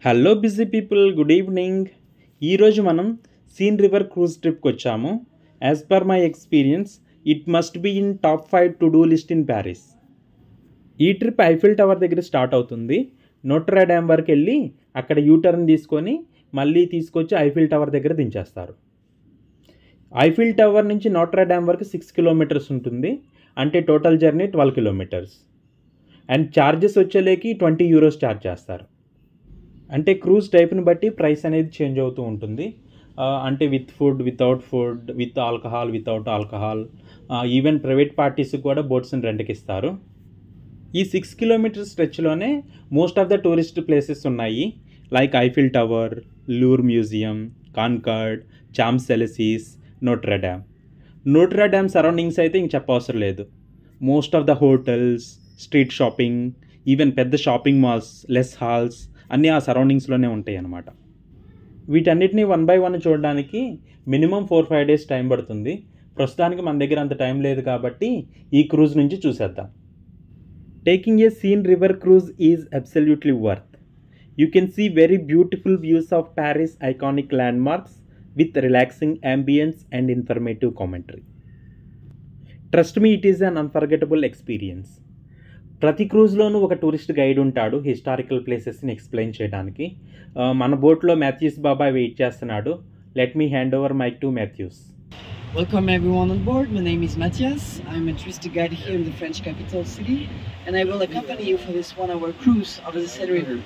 Hello busy people, good evening. ఈరోజు మనం Seine river cruise ట్రిప్కి వచ్చాము. As per my experience, it must be in top 5 to do list in Paris. ఈ trip Eiffel Tower దగ్గర start అవుతుంది. Notre dam వరకు వెళ్ళి అక్కడ యూటర్న్ తీసుకొని మళ్ళీ తీసుకొచ్చి ఐఫిల్ టవర్ దగ్గర దించేస్తారు. ఐఫిల్ టవర్ నుంచి నోట్రా డ్యామ్ వరకు 6 కిలోమీటర్స్ ఉంటుంది. అంటే total journey 12 kilometres. And charges వచ్చేలేకి 20 యూరోస్ ఛార్జ్ చేస్తారు. అంటే క్రూజ్ టైప్ని బట్టి ప్రైస్ అనేది చేంజ్ అవుతూ ఉంటుంది. అంటే with food, without food, with alcohol, without alcohol, even private పార్టీస్కి కూడా బోట్స్ని రెంట్కి ఇస్తారు. ఈ 6 కిలోమీటర్ స్ట్రెచ్లోనే most of the tourist places ఉన్నాయి. లైక్ ఐఫిల్ టవర్, లూర్ మ్యూజియం, కాన్కార్డ్, చాంప్స్ ఎలిసీస్, నోట్రా డ్యామ్. నోట్రా డ్యామ్ సరౌండింగ్స్ అయితే ఇంక చెప్పవసరం లేదు. Most of the hotels, street shopping, even పెద్ద షాపింగ్ మాల్స్, లెస్ హాల్స్ అన్నీ ఆ సరౌండింగ్స్లోనే ఉంటాయి అన్నమాట. వీటన్నిటిని 1 by 1 చూడడానికి మినిమం 4-5 డేస్ టైం పడుతుంది. ప్రస్తుతానికి మన దగ్గర అంత టైం లేదు కాబట్టి ఈ క్రూజ్ నుంచి చూసేద్దాం. Taking a scenic river cruise is absolutely worth. You can see very beautiful views of Paris iconic landmarks with relaxing ambiance and informative commentary. Trust me, it is an unforgettable experience. ప్రతి క్రూజ్లోనూ ఒక tourist guide ఉంటాడు historical ప్లేసెస్ని explain చేయడానికి. మన బోట్లో Matthews బాబాయ్ wait చేస్తున్నాడు. Let me hand over mic to Matthews. Welcome everyone on board. My name is Matthias. I'm a touristic guide here in the French capital city, and I will accompany you for this 1-hour cruise over the Seine River.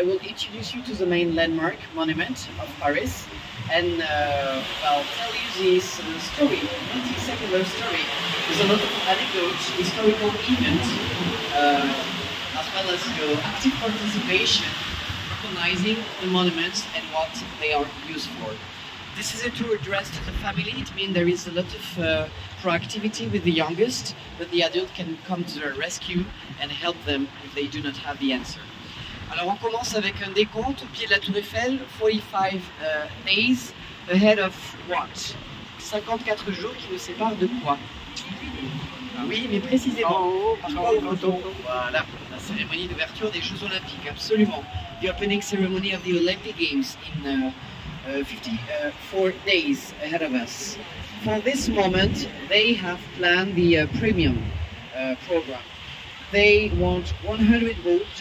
I will introduce you to the main landmark monument of Paris, and I'll tell you this story, multi-secular story. There's a lot of anecdotes, historical events, as well as active participation, recognizing the monuments and what they are used for. This is a tour addressed to the family. It means there is a lot of proactivity with the youngest, but the adult can come to their rescue and help them if they do not have the answer. Alors on commence avec un décompte au pied de la Tour Eiffel, 45 days ahead of what? 54 jours qui nous séparent de quoi? Oui, mais précisément. Voilà, la cérémonie d'ouverture des Jeux Olympiques, absolument. The opening ceremony of the Olympic Games in 54 days ahead of us. For this moment, they have planned the premium program. They want 100 boats.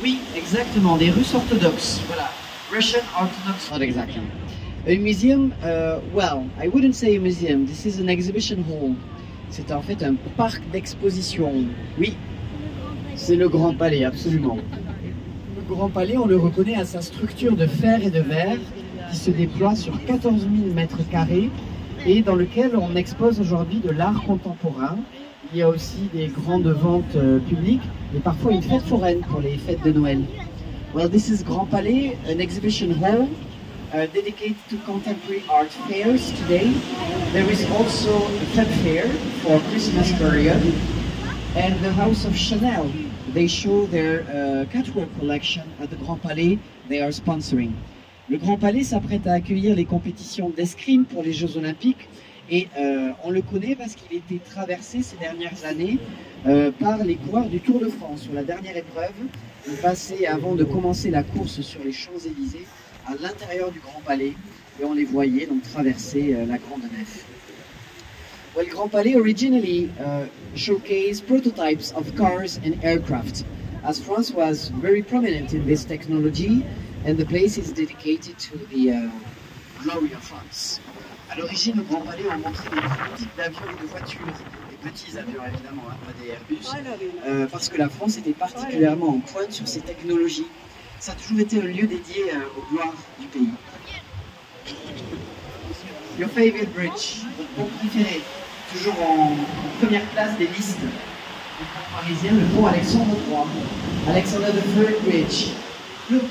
Oui, exactement, des Russes orthodoxes. Voilà, Russian Orthodox. Not exactly. A museum, well, I wouldn't say a museum. This is an exhibition hall. C'est en fait un parc d'exposition. Oui, c'est le Grand Palais, absolument. Le Grand Palais, on le reconnaît à sa structure de fer et de verre qui se déploie sur 14 000 mètres carrés et dans lequel on expose aujourd'hui de l'art contemporain. Il y a aussi des grandes ventes publiques et parfois une fête foraine pour les fêtes de Noël. Well, this is Grand Palais, an exhibition hall dedicated to contemporary art fairs today. There is also a fun fair for Christmas period and the House of Chanel. They show their catwalk collection at the Grand Palais they are sponsoring. Le Grand Palais s'apprête à accueillir les compétitions d'escrime pour les Jeux Olympiques et on le connaît parce qu'il était traversé ces dernières années par les coureurs du Tour de France. Sur la dernière épreuve, ils passaient avant de commencer la course sur les Champs-Élysées à l'intérieur du Grand Palais et on les voyait donc traverser la Grande Nef. Well, Grand Palais originally showcased prototypes of cars and aircraft, as France was very prominent in this technology, and the place is dedicated to the glory of France. À l'origine, le Grand Palais a montré des prototypes d'avions et de voitures, des petits avions évidemment, hein, pas des Airbus, parce que la France était particulièrement en pointe sur ces technologies. Ça a toujours été un lieu dédié aux gloires du pays. Your favorite bridge, votre pont préféré, toujours en première place des listes. Le pont parisien, le pont Alexandre III, Alexander III Bridge. Look,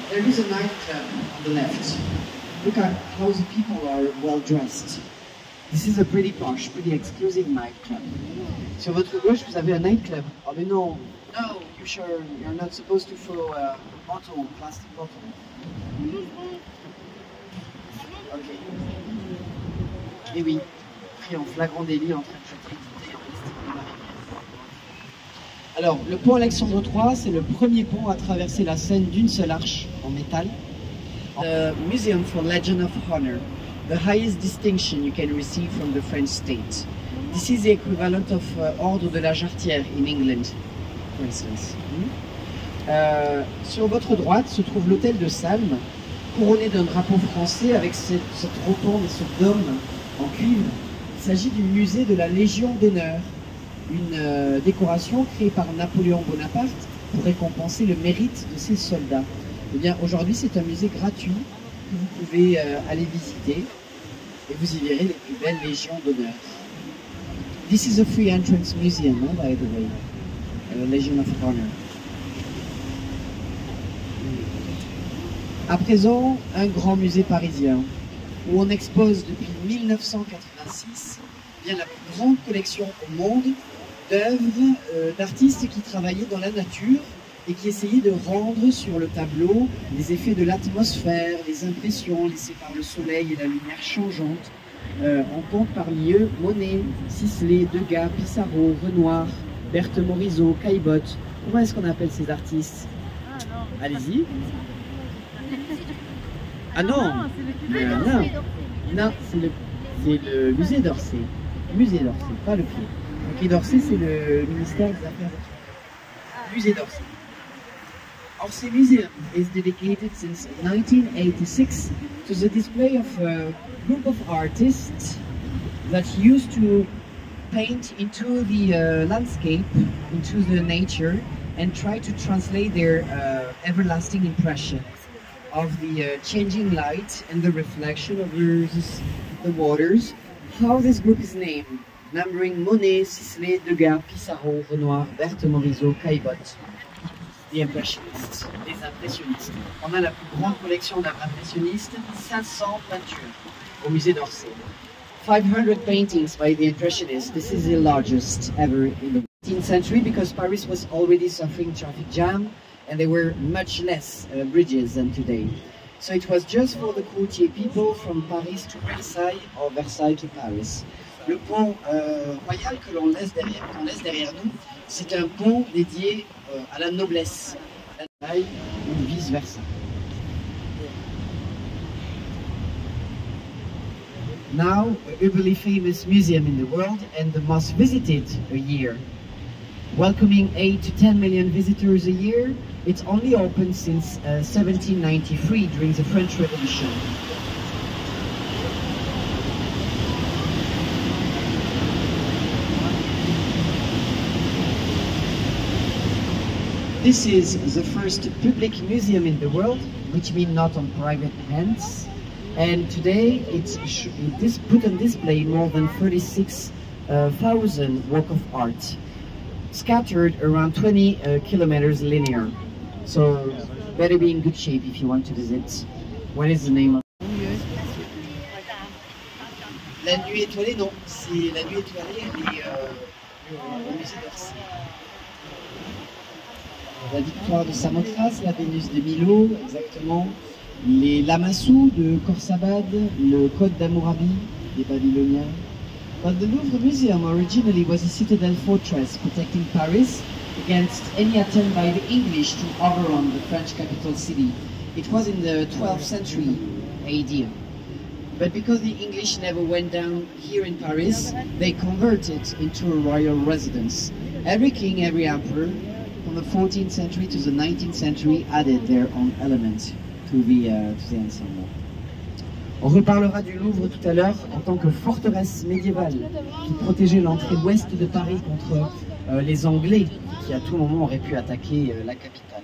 there is a nightclub on the left. Look at how the people are well dressed. This is a pretty posh, pretty exclusive nightclub. Sur votre gauche, vous avez un nightclub. Oh mais non, no, you sure you're not supposed to follow a bottle, plastic bottle. Ok. Et oui, pris en flagrant délit en train de jeter une bouteille en plastique dans la rivière. Alors, le pont Alexandre III, c'est le premier pont à traverser la Seine d'une seule arche en métal. The Museum for Legion of Honor, the highest distinction you can receive from the French state. This is the equivalent of Ordre de la Jarretière in England, for instance. Sur votre droite se trouve l'hôtel de Salm, couronné d'un drapeau français avec cette rotonde et ce dôme en cuivre. Il s'agit du musée de la Légion d'honneur, une décoration créée par Napoléon Bonaparte pour récompenser le mérite de ses soldats. Eh bien, aujourd'hui, c'est un musée gratuit que vous pouvez aller visiter et vous y verrez les plus belles légions d'honneur. This is a free entrance museum, by the way, Legion of Honor. À présent, un grand musée parisien où on expose depuis 1986 bien la plus grande collection au monde d'œuvres d'artistes qui travaillaient dans la nature et qui essayaient de rendre sur le tableau les effets de l'atmosphère, les impressions laissées par le soleil et la lumière changeante. On compte parmi eux Monet, Sisley, Degas, Pissarro, Renoir, Berthe Morisot, Caillebotte. Comment est-ce qu'on appelle ces artistes? Allez-y. Ah non, non, c'est le musée d'Orsay. Musée d'Orsay, pas le Quai. Le Quai d'Orsay, c'est le ministère des Affaires étrangères. Musée d'Orsay. Orsay Museum is dedicated since 1986 to the display of a group of artists that used to paint into the landscape, into the nature, and try to translate their everlasting impression of the changing light and the reflection of the waters. How this group is named, numbering Monet, Sisley, Degas, Pissarro, Renoir, Berthe Morisot, Caillebotte. The Impressionists, les impressionnistes. On a la plus grande collection d'art impressionnistes, 500 peintures au musée d'Orsay. 500 paintings by the Impressionists. This is the largest ever in the 18th century because Paris was already suffering traffic jam and there were much less bridges than today. So it was just for the courtier people from Paris to Versailles or Versailles to Paris. Le pont royal que l'on laisse derrière nous, c'est un pont dédié à la noblesse, ou vice versa. Now, a uberly famous museum in the world and the most visited a year. Welcoming 8 to 10 million visitors a year, it's only open since 1793 during the French Revolution. This is the first public museum in the world, which means not on private hands. And today it's put on display more than 36,000 works of art, scattered around 20 kilometers linear. So better be in good shape if you want to visit. What is the name of La Nuit Étoilée? Non, c'est La Nuit Étoilée, elle est au musée d'Orsay. La victoire de Samothrace, la Vénus de Milo, exactement. Les Lamassu de Khorsabad, le Code d'Hammurabi des Babyloniens. But the Louvre Museum originally was a citadel fortress protecting Paris against any attempt by the English to overrun the French capital city. It was in the 12th century AD. But because the English never went down here in Paris, they converted it into a royal residence. Every king, every emperor, from the 14th century to the 19th century, added their own elements to the ensemble. On reparlera du Louvre tout à l'heure en tant que forteresse médiévale qui protégeait l'entrée ouest de Paris contre les Anglais qui à tout moment auraient pu attaquer la capitale.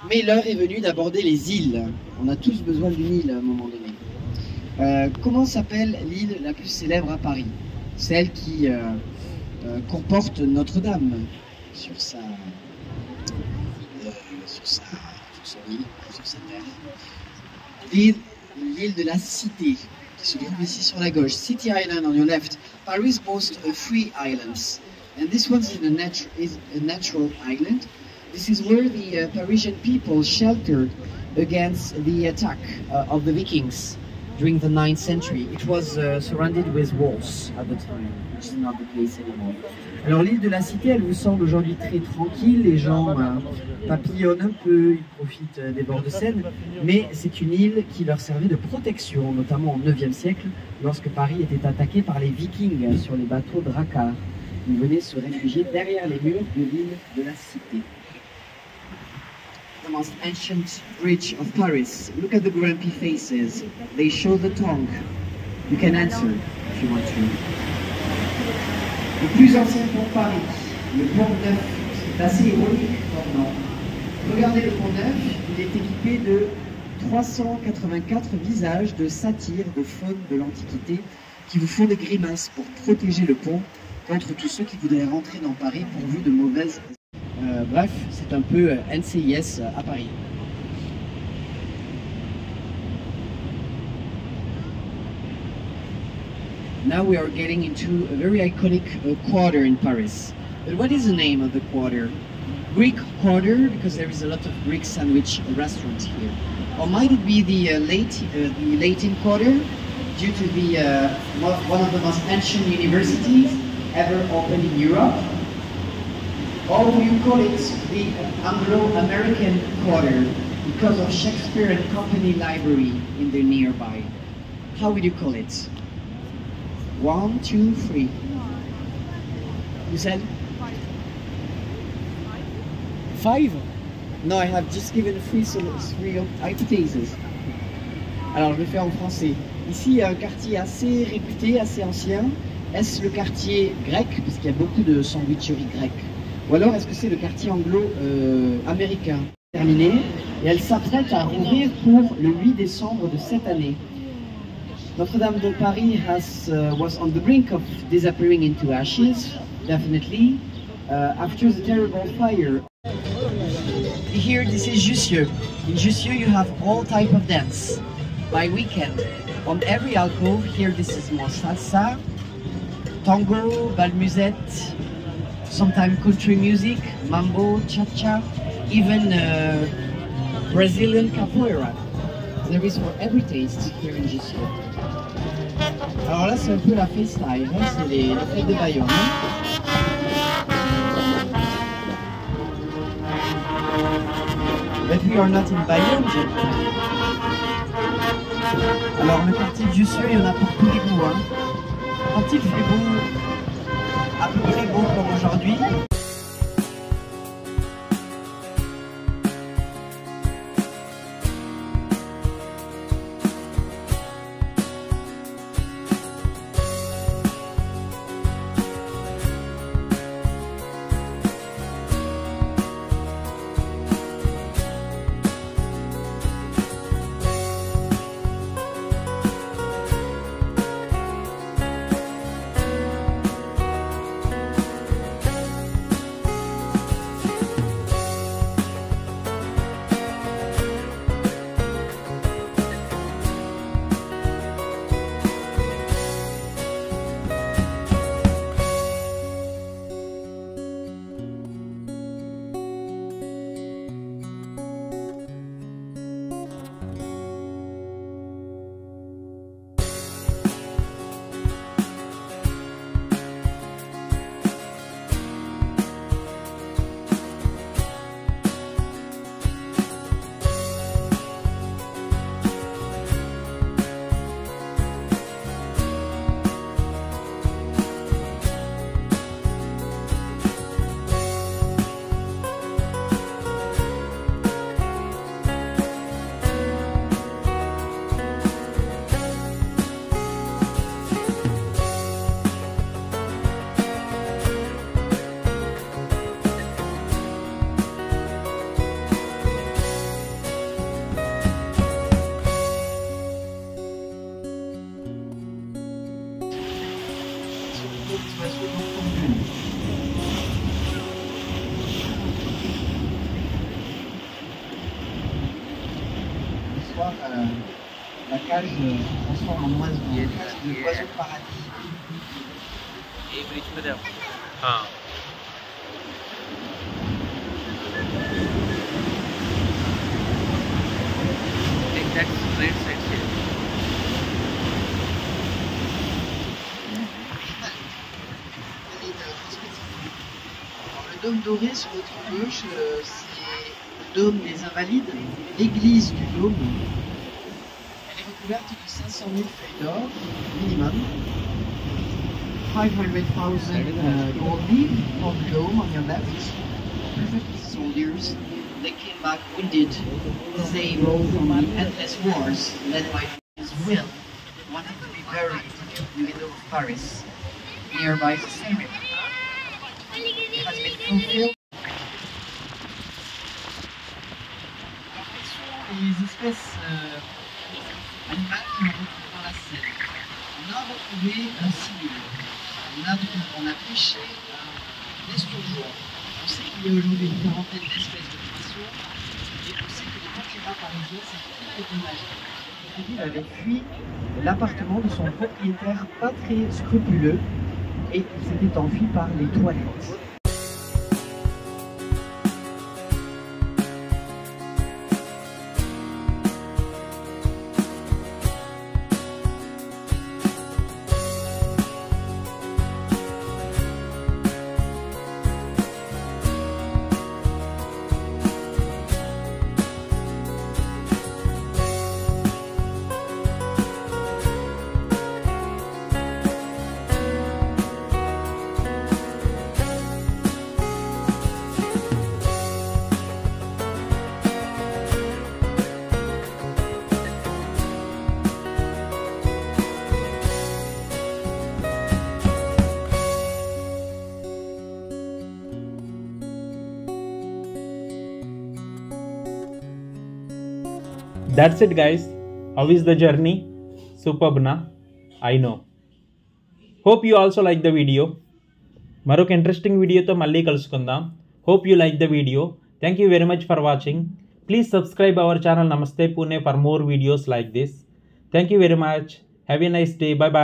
Mais l'heure est venue d'aborder les îles. On a tous besoin d'une île à un moment donné. Comment s'appelle l'île la plus célèbre à Paris? Celle qui comporte Notre-Dame sur sa île, sur sa terre. L'île de la Cité, qui se trouve ici sur la gauche. City Island on your left. Paris boasts 3 islands, and this one is a natural island. This is where the Parisian people sheltered against the attack of the Vikings during the 9th century. It was surrounded with walls at the time, which is not the case anymore. Alors l'île de la Cité, elle vous semble aujourd'hui très tranquille, les gens papillonnent un peu, ils profitent des bords de Seine, mais c'est une île qui leur servait de protection, notamment au 9e siècle, lorsque Paris était attaqué par les Vikings sur les bateaux Drakkar. Ils venaient se réfugier derrière les murs de l'île de la Cité. The most ancient bridge of Paris. Look at the grumpy faces. They show the tongue. You can answer if you want to. Le plus ancien pont de Paris, le pont Neuf. C'est assez ironique comme nom. Regardez le pont Neuf, il est équipé de 384 visages de satyres, de faunes de l'Antiquité qui vous font des grimaces pour protéger le pont contre tous ceux qui voudraient rentrer dans Paris pourvus de mauvaises... bref, c'est un peu NCIS à Paris. Now we are getting into a very iconic quarter in Paris. But what is the name of the quarter? Greek Quarter, because there is a lot of Greek sandwich restaurants here. Or might it be the Latin Quarter, due to the one of the most ancient universities ever opened in Europe? Or do you call it the Anglo-American Quarter because of Shakespeare and Company Library in the nearby? How would you call it? 1, 2, 3. You said? 5? No, I have just given three hypotheses. Alors je vais faire en français. Ici, il y a un quartier assez réputé, assez ancien. Est-ce le quartier grec, parce qu'il y a beaucoup de sandwicheries grecques? Ou alors est-ce que c'est le quartier anglo-américain? Terminé, et elle s'apprête à rouvrir pour le 8 décembre de cette année. Notre-Dame de Paris was on the brink of disappearing into ashes, definitely, after the terrible fire. Here, this is Jussieu. In Jussieu, you have all type of dance. By weekend, on every alcove, here this is more salsa, tango, bal musette, sometimes country music, mambo, cha-cha, even Brazilian capoeira. There is for every taste here in Jussieu. Alors là, c'est un peu la freestyle, hein? C'est les fêtes de Bayonne. But we are not in Bayonne yet. Alors le quartier de Jussieu, il y en a pour tous les goûts. Hein. Quand il fait beau, à peu près beau comme aujourd'hui. La cage se transforme en oiseau, le oiseau de paradis. Et bridge मध्ये हां exact straight side से dôme doré sur votre gauche, c'est le dôme des Invalides, l'église du dôme. Elle est recouverte de 500 000 feuilles d'or, minimum. 500,000 gold leaf on the dome on your left. Perfect soldiers. They came back wounded as they rolled from the endless wars led by his will, wanting to be buried in the middle of Paris, nearby the Seine River. It has been fulfilled. Les espèces animales qu'on retrouve dans la Seine. On a retrouvé un civil. On a pêché un esturgeon. On sait qu'il y a aujourd'hui une quarantaine d'espèces de poissons. Et on sait que les pâtureurs parisiens, c'est très dommage. Il avait fui l'appartement de son propriétaire pas très scrupuleux et il s'était enfui par les toilettes. That's it guys. How is the journey? Superb na? I know. Hope you also like the video. మరొక ఇంట్రెస్టింగ్ వీడియోతో మళ్ళీ కలుసుకుందాం. Hope you like the video. Thank you very much for watching. Please subscribe our channel Namaste Pune for more videos like this. Thank you very much. Have a nice day. Bye bye.